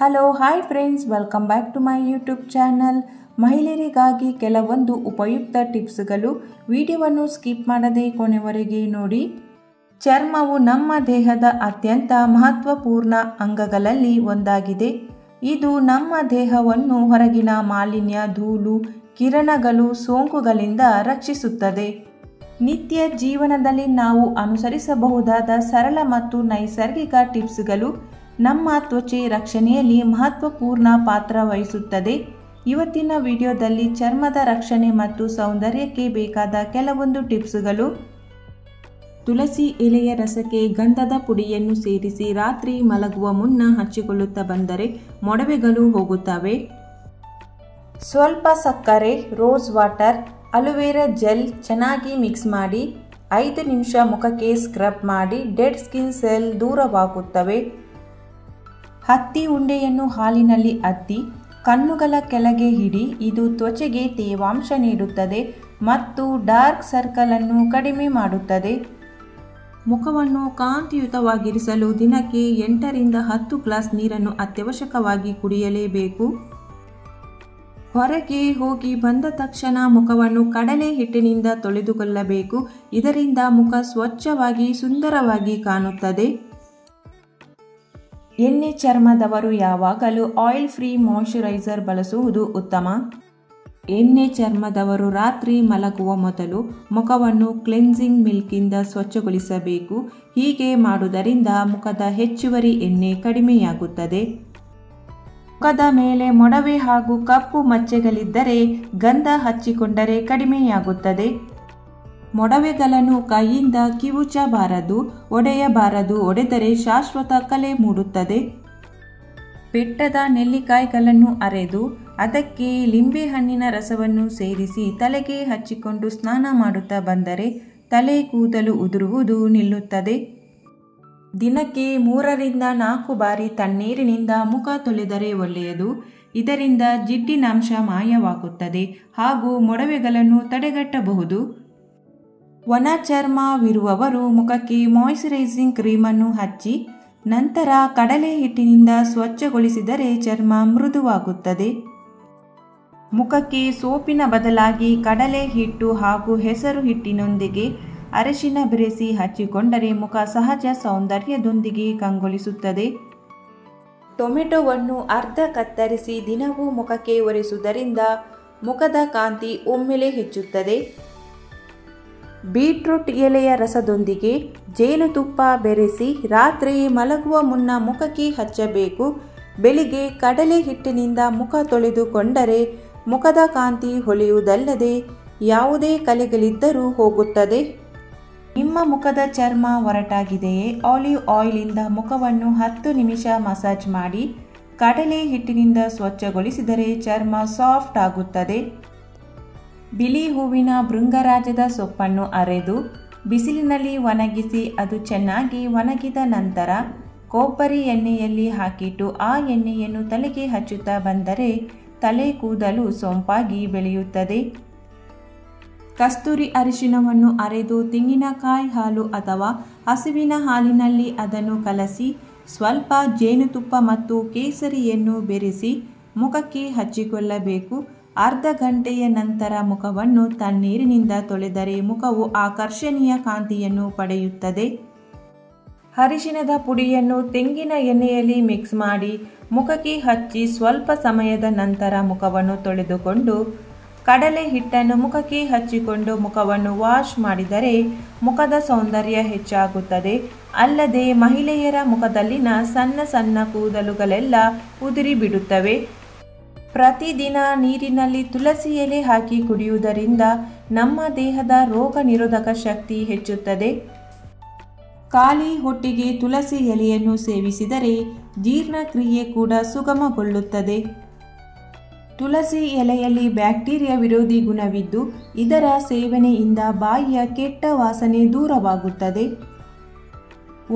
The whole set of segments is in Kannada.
Hello hi friends, welcome back to my YouTube channel. ಮಹಿಳೆಯರಿಗಾಗಿ ಕೆಲವೊಂದು ಉಪಯುಕ್ತ ಟಿಪ್ಸ್ಗಳು. ವಿಡಿಯೋವನ್ನು ಸ್ಕಿಪ್ ಮಾಡದೆ ಕೊನೆವರೆಗೆ ನೋಡಿ. ಚರ್ಮವು ನಮ್ಮ ದೇಹದ ಅತ್ಯಂತ ಮಹತ್ವಪೂರ್ಣ ಅಂಗಗಳಲ್ಲಿ ಒಂದಾಗಿದೆ. ಇದು ನಮ್ಮ ದೇಹವನ್ನು ಹೊರಗಿನ ಮಾಲಿನ್ಯ, ಧೂಳು, ಕಿರಣಗಳು, ಸೋಂಕುಗಳಿಂದ ರಕ್ಷಿಸುತ್ತದೆ. ನಿತ್ಯ ಜೀವನದಲ್ಲಿ ನಾವು ಅನುಸರಿಸಬಹುದಾದ ಸರಳ ಮತ್ತು ನೈಸರ್ಗಿಕ ಟಿಪ್ಸ್ಗಳು ನಮ್ಮ ತ್ವಚೆ ರಕ್ಷಣೆಯಲ್ಲಿ ಮಹತ್ವಪೂರ್ಣ ಪಾತ್ರ ವಹಿಸುತ್ತದೆ. ಇವತ್ತಿನ ವಿಡಿಯೋದಲ್ಲಿ ಚರ್ಮದ ರಕ್ಷಣೆ ಮತ್ತು ಸೌಂದರ್ಯಕ್ಕೆ ಬೇಕಾದ ಕೆಲವೊಂದು ಟಿಪ್ಸ್ಗಳು. ತುಳಸಿ ಎಲೆಯ ರಸಕ್ಕೆ ಗಂಧದ ಪುಡಿಯನ್ನು ಸೇರಿಸಿ ರಾತ್ರಿ ಮಲಗುವ ಮುನ್ನ ಹಚ್ಚಿಕೊಳ್ಳುತ್ತಾ ಬಂದರೆ ಮೊಡವೆಗಳು ಹೋಗುತ್ತವೆ. ಸ್ವಲ್ಪ ಸಕ್ಕರೆ, ರೋಸ್ ವಾಟರ್, ಅಲೋವೆರಾ ಜೆಲ್ ಚೆನ್ನಾಗಿ ಮಿಕ್ಸ್ ಮಾಡಿ 5 ನಿಮಿಷ ಮುಖಕ್ಕೆ ಸ್ಕ್ರಬ್ ಮಾಡಿ ಡೆಡ್ ಸ್ಕಿನ್ ಸೆಲ್ ದೂರವಾಗುತ್ತವೆ. ಹತ್ತಿ ಉಂಡೆಯನ್ನು ಹಾಲಿನಲ್ಲಿ ಅದ್ದಿ ಕಣ್ಣುಗಳ ಕೆಳಗೆ ಇಡಿ. ಇದು ತ್ವಚೆಗೆ ತೇವಾಂಶ ನೀಡುತ್ತದೆ ಮತ್ತು ಡಾರ್ಕ್ ಸರ್ಕಲ್ ಅನ್ನು ಕಡಿಮೆ ಮಾಡುತ್ತದೆ. ಮುಖವನ್ನು ಕಾಂತಿಯುತವಾಗಿರಿಸಲು ದಿನಕ್ಕೆ 8 ರಿಂದ 10 ಗ್ಲಾಸ್ ನೀರನ್ನು ಅತ್ಯವಶ್ಯಕವಾಗಿ ಕುಡಿಯಲೇಬೇಕು. ಹೊರಗೆ ಹೋಗಿ ಬಂದ ತಕ್ಷಣ ಮುಖವನ್ನು ಕಡಲೆ ಹಿಟ್ಟಿನಿಂದ ತೊಳೆದುಕೊಳ್ಳಬೇಕು. ಇದರಿಂದ ಮುಖ ಸ್ವಚ್ಛವಾಗಿ ಸುಂದರವಾಗಿ ಕಾಣುತ್ತದೆ. ಎಣ್ಣೆ ಚರ್ಮದವರು ಯಾವಾಗಲೂ ಆಯಿಲ್ ಫ್ರೀ ಮಾಯಿಶ್ಚರೈಸರ್ ಬಳಸುವುದು ಉತ್ತಮ. ಎಣ್ಣೆ ಚರ್ಮದವರು ರಾತ್ರಿ ಮಲಗುವ ಮೊದಲು ಮುಖವನ್ನು ಕ್ಲೆನ್ಸಿಂಗ್ ಮಿಲ್ಕಿಂದ ಸ್ವಚ್ಛಗೊಳಿಸಬೇಕು. ಹೀಗೆ ಮಾಡುವುದರಿಂದ ಮುಖದ ಹೆಚ್ಚುವರಿ ಎಣ್ಣೆ ಕಡಿಮೆಯಾಗುತ್ತದೆ. ಮುಖದ ಮೇಲೆ ಮೊಡವೆ ಹಾಗೂ ಕಪ್ಪು ಮಚ್ಚೆಗಳಿದ್ದರೆ ಗಂಧ ಹಚ್ಚಿಕೊಂಡರೆ ಕಡಿಮೆಯಾಗುತ್ತದೆ. ಮೊಡವೆಗಳನ್ನು ಕೈಯಿಂದ ಕಿವುಚಬಾರದು, ಒಡೆಯಬಾರದು. ಒಡೆದರೆ ಶಾಶ್ವತ ಕಲೆ ಮೂಡುತ್ತದೆ. ಬೆಟ್ಟದ ನೆಲ್ಲಿಕಾಯಿಗಳನ್ನು ಅರೆದು ಅದಕ್ಕೆ ಲಿಂಬೆಹಣ್ಣಿನ ರಸವನ್ನು ಸೇರಿಸಿ ತಲೆಗೆ ಹಚ್ಚಿಕೊಂಡು ಸ್ನಾನ ಮಾಡುತ್ತಾ ಬಂದರೆ ತಲೆ ಕೂದಲು ಉದುರುವುದು ನಿಲ್ಲುತ್ತದೆ. ದಿನಕ್ಕೆ 3 ರಿಂದ 4 ಬಾರಿ ತಣ್ಣೀರಿನಿಂದ ಮುಖ ತೊಳೆದರೆ ಒಳ್ಳೆಯದು. ಇದರಿಂದ ಜಿಡ್ಡಿನಾಂಶ ಮಾಯವಾಗುತ್ತದೆ ಹಾಗೂ ಮೊಡವೆಗಳನ್ನು ತಡೆಗಟ್ಟಬಹುದು. ಒಣ ಚರ್ಮವಿರುವವರು ಮುಖಕ್ಕೆ ಮಾಯಿಶ್ಚರೈಸಿಂಗ್ ಕ್ರೀಮನ್ನು ಹಚ್ಚಿ ನಂತರ ಕಡಲೆ ಹಿಟ್ಟಿನಿಂದ ಸ್ವಚ್ಛಗೊಳಿಸಿದರೆ ಚರ್ಮ ಮೃದುವಾಗುತ್ತದೆ. ಮುಖಕ್ಕೆ ಸೋಪಿನ ಬದಲಾಗಿ ಕಡಲೆ ಹಿಟ್ಟು ಹಾಗೂ ಹೆಸರು ಹಿಟ್ಟಿನೊಂದಿಗೆ ಅರಿಶಿನ ಬೆರೆಸಿ ಹಚ್ಚಿಕೊಂಡರೆ ಮುಖ ಸಹಜ ಸೌಂದರ್ಯದೊಂದಿಗೆ ಕಂಗೊಳಿಸುತ್ತದೆ. ಟೊಮೆಟೊವನ್ನು ಅರ್ಧ ಕತ್ತರಿಸಿ ದಿನವೂ ಮುಖಕ್ಕೆ ಒರೆಸುವುದರಿಂದ ಮುಖದ ಕಾಂತಿ ಒಮ್ಮೆಲೆ ಹೆಚ್ಚುತ್ತದೆ. ಬೀಟ್ರೂಟ್ ಎಲೆಯ ರಸದೊಂದಿಗೆ ಜೇನುತುಪ್ಪ ಬೆರೆಸಿ ರಾತ್ರಿ ಮಲಗುವ ಮುನ್ನ ಮುಖಕ್ಕೆ ಹಚ್ಚಬೇಕು. ಬೆಳಿಗ್ಗೆ ಕಡಲೆ ಹಿಟ್ಟಿನಿಂದ ಮುಖ ತೊಳೆದುಕೊಂಡರೆ ಮುಖದ ಕಾಂತಿ ಹೊಳೆಯುವುದಲ್ಲದೆ ಯಾವುದೇ ಕಲೆಗಳಿದ್ದರೂ ಹೋಗುತ್ತದೆ. ನಿಮ್ಮ ಮುಖದ ಚರ್ಮ ಒರಟಾಗಿದೆಯೇ? ಆಲಿವ್ ಆಯಿಲಿಂದ ಮುಖವನ್ನು 10 ನಿಮಿಷ ಮಸಾಜ್ ಮಾಡಿ ಕಡಲೆ ಹಿಟ್ಟಿನಿಂದ ಸ್ವಚ್ಛಗೊಳಿಸಿದರೆ ಚರ್ಮ ಸಾಫ್ಟ್ ಆಗುತ್ತದೆ. ಬಿಳಿ ಹೂವಿನ ಭೃಂಗರಾಜದ ಸೊಪ್ಪನ್ನು ಅರೆದು ಬಿಸಿಲಿನಲ್ಲಿ ಒಣಗಿಸಿ ಅದು ಚೆನ್ನಾಗಿ ಒಣಗಿದ ನಂತರ ಕೊಬ್ಬರಿ ಎಣ್ಣೆಯಲ್ಲಿ ಹಾಕಿಟ್ಟು ಆ ಎಣ್ಣೆಯನ್ನು ತಲೆಗೆ ಹಚ್ಚುತ್ತಾ ಬಂದರೆ ತಲೆ ಕೂದಲು ಸೊಂಪಾಗಿ ಬೆಳೆಯುತ್ತದೆ. ಕಸ್ತೂರಿ ಅರಿಶಿನವನ್ನು ಅರೆದು ತೆಂಗಿನಕಾಯಿ ಹಾಲು ಅಥವಾ ಹಸುವಿನ ಹಾಲಿನಲ್ಲಿ ಅದನ್ನು ಕಲಸಿ ಸ್ವಲ್ಪ ಜೇನುತುಪ್ಪ ಮತ್ತು ಕೇಸರಿಯನ್ನು ಬೆರೆಸಿ ಮುಖಕ್ಕೆ ಹಚ್ಚಿಕೊಳ್ಳಬೇಕು. ಅರ್ಧ ಗಂಟೆಯ ನಂತರ ಮುಖವನ್ನು ತಣ್ಣೀರಿನಿಂದ ತೊಳೆದರೆ ಮುಖವು ಆಕರ್ಷಣೀಯ ಕಾಂತಿಯನ್ನು ಪಡೆಯುತ್ತದೆ. ಅರಿಶಿನದ ಪುಡಿಯನ್ನು ತೆಂಗಿನ ಎಣ್ಣೆಯಲ್ಲಿ ಮಿಕ್ಸ್ ಮಾಡಿ ಮುಖಕ್ಕೆ ಹಚ್ಚಿ ಸ್ವಲ್ಪ ಸಮಯದ ನಂತರ ಮುಖವನ್ನು ತೊಳೆದುಕೊಂಡು ಕಡಲೆ ಹಿಟ್ಟನ್ನು ಮುಖಕ್ಕೆ ಹಚ್ಚಿಕೊಂಡು ಮುಖವನ್ನು ವಾಶ್ ಮಾಡಿದರೆ ಮುಖದ ಸೌಂದರ್ಯ ಹೆಚ್ಚಾಗುತ್ತದೆ. ಅಲ್ಲದೆ ಮಹಿಳೆಯರ ಮುಖದಲ್ಲಿನ ಸಣ್ಣ ಸಣ್ಣ ಕೂದಲುಗಳೆಲ್ಲ ಉದುರಿ ಬಿಡುತ್ತವೆ. ಪ್ರತಿದಿನ ನೀರಿನಲ್ಲಿ ತುಳಸಿ ಎಲೆ ಹಾಕಿ ಕುಡಿಯುವುದರಿಂದ ನಮ್ಮ ದೇಹದ ರೋಗ ನಿರೋಧಕ ಶಕ್ತಿ ಹೆಚ್ಚುತ್ತದೆ. ಖಾಲಿ ಹೊಟ್ಟೆಗೆ ತುಳಸಿ ಎಲೆಯನ್ನು ಸೇವಿಸಿದರೆ ಜೀರ್ಣಕ್ರಿಯೆ ಕೂಡ ಸುಗಮಗೊಳ್ಳುತ್ತದೆ. ತುಳಸಿ ಎಲೆಯಲ್ಲಿ ಬ್ಯಾಕ್ಟೀರಿಯಾ ವಿರೋಧಿ ಗುಣವಿದ್ದು ಇದರ ಸೇವನೆಯಿಂದ ಬಾಯಿಯ ಕೆಟ್ಟ ವಾಸನೆ ದೂರವಾಗುತ್ತದೆ.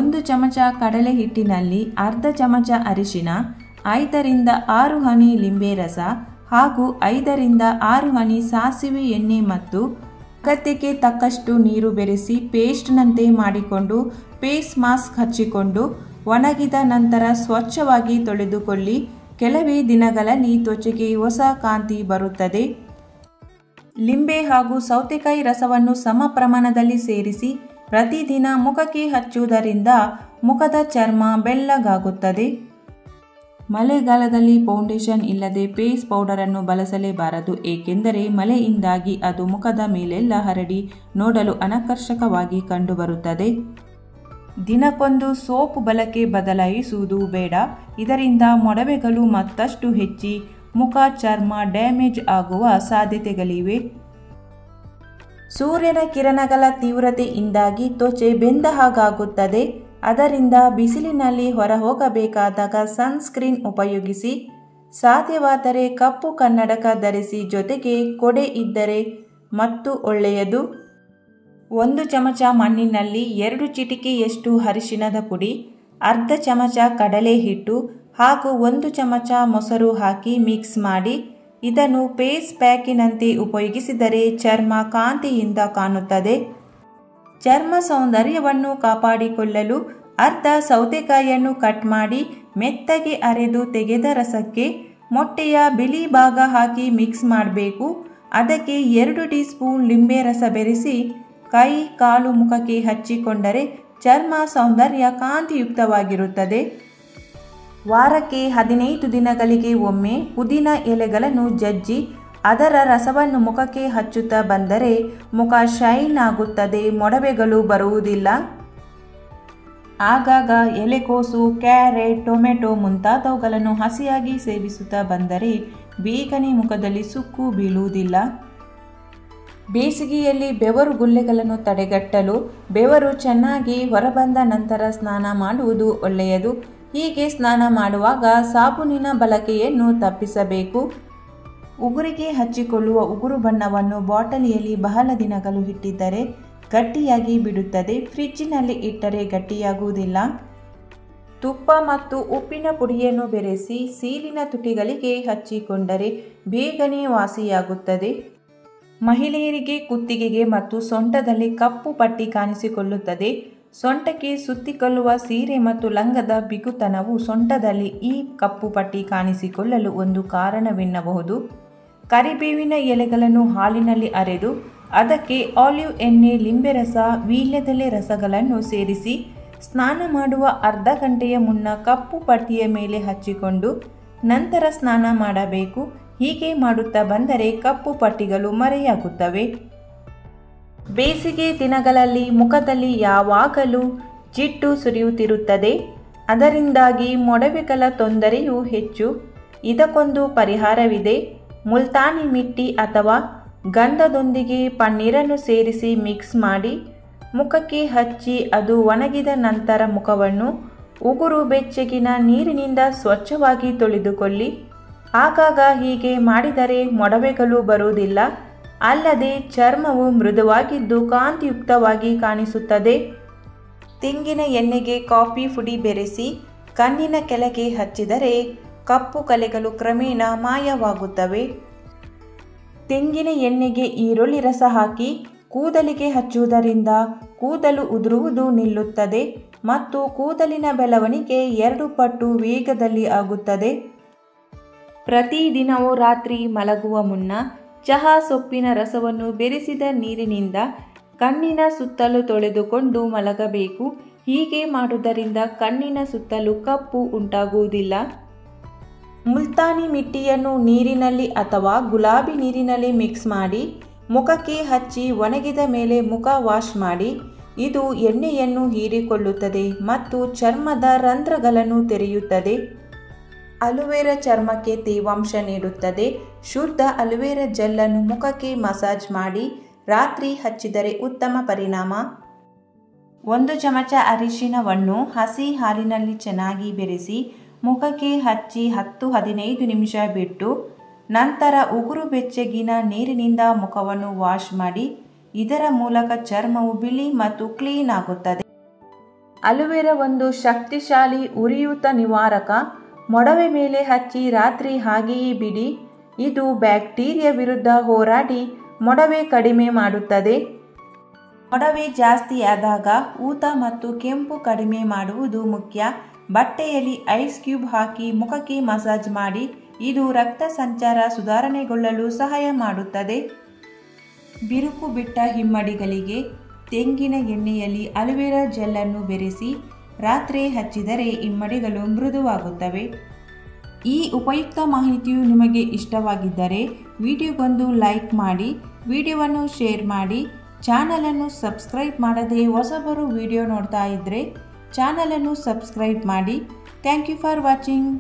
1 ಚಮಚ ಕಡಲೆ ಹಿಟ್ಟಿನಲ್ಲಿ ಅರ್ಧ ಚಮಚ ಅರಿಶಿನ, 5 ರಿಂದ 6 ಹನಿ ಲಿಂಬೆ ರಸ ಹಾಗೂ 5 ರಿಂದ 6 ಹನಿ ಸಾಸಿವೆ ಎಣ್ಣೆ ಮತ್ತು ಅಗತ್ಯಕ್ಕೆ ತಕ್ಕಷ್ಟು ನೀರು ಬೆರೆಸಿ ಪೇಸ್ಟ್ನಂತೆ ಮಾಡಿಕೊಂಡು ಫೇಸ್ ಮಾಸ್ಕ್ ಹಚ್ಚಿಕೊಂಡು ಒಣಗಿದ ನಂತರ ಸ್ವಚ್ಛವಾಗಿ ತೊಳೆದುಕೊಳ್ಳಿ. ಕೆಲವೇ ದಿನಗಳಲ್ಲಿ ತ್ವಚೆಗೆ ಹೊಸ ಕಾಂತಿ ಬರುತ್ತದೆ. ಲಿಂಬೆ ಹಾಗೂ ಸೌತೆಕಾಯಿ ರಸವನ್ನು ಸಮ ಪ್ರಮಾಣದಲ್ಲಿ ಸೇರಿಸಿ ಪ್ರತಿದಿನ ಮುಖಕ್ಕೆ ಹಚ್ಚುವುದರಿಂದ ಮುಖದ ಚರ್ಮ ಬೆಳ್ಳಗಾಗುತ್ತದೆ. ಮಳೆಗಾಲದಲ್ಲಿ ಫೌಂಡೇಶನ್ ಇಲ್ಲದೆ ಫೇಸ್ ಪೌಡರನ್ನು ಬಳಸಲೇಬಾರದು, ಏಕೆಂದರೆ ಮಳೆಯಿಂದಾಗಿ ಅದು ಮುಖದ ಮೇಲೆಲ್ಲ ಹರಡಿ ನೋಡಲು ಅನಾಕರ್ಷಕವಾಗಿ ಕಂಡುಬರುತ್ತದೆ. ದಿನಕ್ಕೊಂದು ಸೋಪ್ ಬಳಕೆ ಬದಲಾಯಿಸುವುದು ಬೇಡ. ಇದರಿಂದ ಮೊಡವೆಗಳು ಮತ್ತಷ್ಟು ಹೆಚ್ಚಿ ಮುಖ ಚರ್ಮ ಡ್ಯಾಮೇಜ್ ಆಗುವ ಸಾಧ್ಯತೆಗಳಿವೆ. ಸೂರ್ಯನ ಕಿರಣಗಳ ತೀವ್ರತೆಯಿಂದಾಗಿ ತ್ವಚೆ ಬೆಂದ ಹಾಗಾಗುತ್ತದೆ. ಅದರಿಂದ ಬಿಸಿಲಿನಲ್ಲಿ ಹೊರಹೋಗಬೇಕಾದಾಗ ಸನ್ಸ್ಕ್ರೀನ್ ಉಪಯೋಗಿಸಿ. ಸಾಧ್ಯವಾದರೆ ಕಪ್ಪು ಕನ್ನಡಕ ಧರಿಸಿ, ಜೊತೆಗೆ ಕೊಡೆ ಇದ್ದರೆ ಮತ್ತು ಒಳ್ಳೆಯದು. 1 ಚಮಚ ಮಣ್ಣಿನಲ್ಲಿ 2 ಚಿಟಿಕೆಯಷ್ಟು ಅರಿಶಿಣದ ಪುಡಿ, ಅರ್ಧ ಚಮಚ ಕಡಲೆ ಹಿಟ್ಟು ಹಾಗೂ 1 ಚಮಚ ಮೊಸರು ಹಾಕಿ ಮಿಕ್ಸ್ ಮಾಡಿ ಇದನ್ನು ಫೇಸ್ ಪ್ಯಾಕಿನಂತೆ ಉಪಯೋಗಿಸಿದರೆ ಚರ್ಮ ಕಾಂತಿಯಿಂದ ಕಾಣುತ್ತದೆ. ಚರ್ಮ ಸೌಂದರ್ಯವನ್ನು ಕಾಪಾಡಿಕೊಳ್ಳಲು ಅರ್ಧ ಸೌತೆಕಾಯಿಯನ್ನು ಕಟ್ ಮಾಡಿ ಮೆತ್ತಗೆ ಅರೆದು ತೆಗೆದ ರಸಕ್ಕೆ ಮೊಟ್ಟೆಯ ಬಿಳಿ ಭಾಗ ಹಾಕಿ ಮಿಕ್ಸ್ ಮಾಡಬೇಕು. ಅದಕ್ಕೆ 2 ಟೀ ಸ್ಪೂನ್ ಲಿಂಬೆ ರಸ ಬೆರೆಸಿ ಕೈ ಕಾಲು ಮುಖಕ್ಕೆ ಹಚ್ಚಿಕೊಂಡರೆ ಚರ್ಮ ಸೌಂದರ್ಯ ಕಾಂತಿಯುಕ್ತವಾಗಿರುತ್ತದೆ. ವಾರಕ್ಕೆ 15 ದಿನಗಳಿಗೆ ಒಮ್ಮೆ ಪುದೀನ ಎಲೆಗಳನ್ನು ಜಜ್ಜಿ ಅದರ ರಸವನ್ನು ಮುಖಕ್ಕೆ ಹಚ್ಚುತ್ತಾ ಬಂದರೆ ಮುಖ ಶೈನ್ ಆಗುತ್ತದೆ, ಮೊಡವೆಗಳು ಬರುವುದಿಲ್ಲ. ಆಗಾಗ ಎಲೆಕೋಸು, ಕ್ಯಾರೆಟ್, ಟೊಮೆಟೊ ಮುಂತಾದವುಗಳನ್ನು ಹಸಿಯಾಗಿ ಸೇವಿಸುತ್ತಾ ಬಂದರೆ ಬೇಗನೆ ಮುಖದಲ್ಲಿ ಸುಕ್ಕು ಬೀಳುವುದಿಲ್ಲ. ಬೇಸಿಗೆಯಲ್ಲಿ ಬೆವರು ಗುಳ್ಳೆಗಳನ್ನು ತಡೆಗಟ್ಟಲು ಬೆವರು ಚೆನ್ನಾಗಿ ಹೊರಬಂದ ನಂತರ ಸ್ನಾನ ಮಾಡುವುದು ಒಳ್ಳೆಯದು. ಹೀಗೆ ಸ್ನಾನ ಮಾಡುವಾಗ ಸಾಬೂನಿನ ಬಳಕೆಯನ್ನು ತಪ್ಪಿಸಬೇಕು. ಉಗುರಿಗೆ ಹಚ್ಚಿಕೊಳ್ಳುವ ಉಗುರು ಬಣ್ಣವನ್ನು ಬಾಟಲಿಯಲ್ಲಿ ಬಹಳ ದಿನಗಳು ಇಟ್ಟಿದ್ದರೆ ಗಟ್ಟಿಯಾಗಿ ಬಿಡುತ್ತದೆ. ಫ್ರಿಜ್ಜಿನಲ್ಲಿ ಇಟ್ಟರೆ ಗಟ್ಟಿಯಾಗುವುದಿಲ್ಲ. ತುಪ್ಪ ಮತ್ತು ಉಪ್ಪಿನ ಪುಡಿಯನ್ನು ಬೆರೆಸಿ ಸೀಲಿನ ತುಟಿಗಳಿಗೆ ಹಚ್ಚಿಕೊಂಡರೆ ಬೇಗನೆ ವಾಸಿಯಾಗುತ್ತದೆ. ಮಹಿಳೆಯರಿಗೆ ಕುತ್ತಿಗೆಗೆ ಮತ್ತು ಸೊಂಟದಲ್ಲಿ ಕಪ್ಪು ಪಟ್ಟಿ ಕಾಣಿಸಿಕೊಳ್ಳುತ್ತದೆ. ಸೊಂಟಕ್ಕೆ ಸುತ್ತಿಕೊಳ್ಳುವ ಸೀರೆ ಮತ್ತು ಲಂಗದ ಬಿಗುತನವು ಸೊಂಟದಲ್ಲಿ ಈ ಕಪ್ಪು ಪಟ್ಟಿ ಕಾಣಿಸಿಕೊಳ್ಳಲು ಒಂದು ಕಾರಣವೆನ್ನಬಹುದು. ಕರಿಬೇವಿನ ಎಲೆಗಳನ್ನು ಹಾಲಿನಲ್ಲಿ ಅರೆದು ಅದಕ್ಕೆ ಆಲಿವ್ ಎಣ್ಣೆ, ಲಿಂಬೆ ರಸ, ವೀಳ್ಯದೆಲೆ ರಸಗಳನ್ನು ಸೇರಿಸಿ ಸ್ನಾನ ಮಾಡುವ ಅರ್ಧ ಗಂಟೆಯ ಮುನ್ನ ಕಪ್ಪು ಪಟ್ಟಿಯ ಮೇಲೆ ಹಚ್ಚಿಕೊಂಡು ನಂತರ ಸ್ನಾನ ಮಾಡಬೇಕು. ಹೀಗೆ ಮಾಡುತ್ತಾ ಬಂದರೆ ಕಪ್ಪು ಪಟ್ಟಿಗಳು ಮರೆಯಾಗುತ್ತವೆ. ಬೇಸಿಗೆ ದಿನಗಳಲ್ಲಿ ಮುಖದಲ್ಲಿ ಯಾವಾಗಲೂ ಜಿಡ್ಡು ಸುರಿಯುತ್ತಿರುತ್ತದೆ. ಅದರಿಂದಾಗಿ ಮೊಡವೆಗಳ ತೊಂದರೆಯೂ ಹೆಚ್ಚು. ಇದಕ್ಕೊಂದು ಪರಿಹಾರವಿದೆ. ಮುಲ್ತಾನಿ ಮಿಟ್ಟಿ ಅಥವಾ ಗಂಧದೊಂದಿಗೆ ಪನ್ನೀರನ್ನು ಸೇರಿಸಿ ಮಿಕ್ಸ್ ಮಾಡಿ ಮುಖಕ್ಕೆ ಹಚ್ಚಿ ಅದು ಒಣಗಿದ ನಂತರ ಮುಖವನ್ನು ಉಗುರು ಬೆಚ್ಚಗಿನ ನೀರಿನಿಂದ ಸ್ವಚ್ಛವಾಗಿ ತೊಳೆದುಕೊಳ್ಳಿ. ಆಗಾಗ ಹೀಗೆ ಮಾಡಿದರೆ ಮೊಡವೆಗಳು ಬರುವುದಿಲ್ಲ. ಅಲ್ಲದೆ ಚರ್ಮವು ಮೃದುವಾಗಿದ್ದು ಕಾಂತಿಯುಕ್ತವಾಗಿ ಕಾಣಿಸುತ್ತದೆ. ತೆಂಗಿನ ಎಣ್ಣೆಗೆ ಕಾಫಿ ಪುಡಿ ಬೆರೆಸಿ ಕಣ್ಣಿನ ಕೆಳಗೆ ಹಚ್ಚಿದರೆ ಕಪ್ಪು ಕಲೆಗಳು ಕ್ರಮೇಣ ಮಾಯವಾಗುತ್ತವೆ. ತೆಂಗಿನ ಎಣ್ಣೆಗೆ ಈರುಳ್ಳಿ ರಸ ಹಾಕಿ ಕೂದಲಿಗೆ ಹಚ್ಚುವುದರಿಂದ ಕೂದಲು ಉದುರುವುದು ನಿಲ್ಲುತ್ತದೆ ಮತ್ತು ಕೂದಲಿನ ಬೆಳವಣಿಗೆ 2 ಪಟ್ಟು ವೇಗದಲ್ಲಿ ಆಗುತ್ತದೆ. ಪ್ರತಿದಿನವೂ ರಾತ್ರಿ ಮಲಗುವ ಮುನ್ನ ಚಹಾ ಸೊಪ್ಪಿನ ರಸವನ್ನು ಬೆರೆಸಿದ ನೀರಿನಿಂದ ಕಣ್ಣಿನ ಸುತ್ತಲೂ ತೊಳೆದುಕೊಂಡು ಮಲಗಬೇಕು. ಹೀಗೆ ಮಾಡುವುದರಿಂದ ಕಣ್ಣಿನ ಸುತ್ತಲೂ ಕಪ್ಪು ಉಂಟಾಗುವುದಿಲ್ಲ. ಮುಲ್ತಾನಿ ಮಿಟ್ಟಿಯನ್ನು ನೀರಿನಲ್ಲಿ ಅಥವಾ ಗುಲಾಬಿ ನೀರಿನಲ್ಲಿ ಮಿಕ್ಸ್ ಮಾಡಿ ಮುಖಕ್ಕೆ ಹಚ್ಚಿ ಒಣಗಿದ ಮೇಲೆ ಮುಖ ವಾಶ್ ಮಾಡಿ. ಇದು ಎಣ್ಣೆಯನ್ನು ಹೀರಿಕೊಳ್ಳುತ್ತದೆ ಮತ್ತು ಚರ್ಮದ ರಂಧ್ರಗಳನ್ನು ತೆರೆಯುತ್ತದೆ. ಅಲೋವೆರಾ ಚರ್ಮಕ್ಕೆ ತೇವಾಂಶ ನೀಡುತ್ತದೆ. ಶುದ್ಧ ಅಲೋವೆರಾ ಜೆಲ್ಲನ್ನು ಮುಖಕ್ಕೆ ಮಸಾಜ್ ಮಾಡಿ ರಾತ್ರಿ ಹಚ್ಚಿದರೆ ಉತ್ತಮ ಪರಿಣಾಮ. 1 ಚಮಚ ಅರಿಶಿಣವನ್ನು ಹಸಿ ಹಾಲಿನಲ್ಲಿ ಚೆನ್ನಾಗಿ ಬೆರೆಸಿ ಮುಖಕ್ಕೆ ಹಚ್ಚಿ 10-15 ನಿಮಿಷ ಬಿಟ್ಟು ನಂತರ ಉಗುರು ಬೆಚ್ಚಗಿನ ನೀರಿನಿಂದ ಮುಖವನ್ನು ವಾಶ್ ಮಾಡಿ. ಇದರ ಮೂಲಕ ಚರ್ಮವು ಬಿಳಿ ಮತ್ತು ಕ್ಲೀನ್ ಆಗುತ್ತದೆ. ಅಲೋವೆರಾ ಒಂದು ಶಕ್ತಿಶಾಲಿ ಉರಿಯೂತ ನಿವಾರಕ. ಮೊಡವೆ ಮೇಲೆ ಹಚ್ಚಿ ರಾತ್ರಿ ಹಾಗೆಯೇ ಬಿಡಿ. ಇದು ಬ್ಯಾಕ್ಟೀರಿಯಾ ವಿರುದ್ಧ ಹೋರಾಡಿ ಮೊಡವೆ ಕಡಿಮೆ ಮಾಡುತ್ತದೆ. ಮೊಡವೆ ಜಾಸ್ತಿಯಾದಾಗ ಊತ ಮತ್ತು ಕೆಂಪು ಕಡಿಮೆ ಮಾಡುವುದು ಮುಖ್ಯ. ಬಟ್ಟೆಯಲ್ಲಿ ಐಸ್ ಕ್ಯೂಬ್ ಹಾಕಿ ಮುಖಕ್ಕೆ ಮಸಾಜ್ ಮಾಡಿ. ಇದು ರಕ್ತ ಸಂಚಾರ ಸುಧಾರಣೆಗೊಳ್ಳಲು ಸಹಾಯ ಮಾಡುತ್ತದೆ. ಬಿರುಕು ಬಿಟ್ಟ ಹಿಮ್ಮಡಿಗಳಿಗೆ ತೆಂಗಿನ ಎಣ್ಣೆಯಲ್ಲಿ ಅಲೋವೆರಾ ಜೆಲ್ಲನ್ನು ಬೆರೆಸಿ ರಾತ್ರಿ ಹಚ್ಚಿದರೆ ಹಿಮ್ಮಡಿಗಳು ಮೃದುವಾಗುತ್ತವೆ. ಈ ಉಪಯುಕ್ತ ಮಾಹಿತಿಯು ನಿಮಗೆ ಇಷ್ಟವಾಗಿದ್ದರೆ ವಿಡಿಯೋಗೊಂದು ಲೈಕ್ ಮಾಡಿ, ವಿಡಿಯೋವನ್ನು ಶೇರ್ ಮಾಡಿ, ಚಾನಲನ್ನು ಸಬ್ಸ್ಕ್ರೈಬ್ ಮಾಡದೆ ಹೊಸಬರು ವಿಡಿಯೋ ನೋಡ್ತಾ ಇದ್ದರೆ ಚಾನಲನ್ನು ಸಬ್ಸ್ಕ್ರೈಬ್ ಮಾಡಿ. Thank you for watching.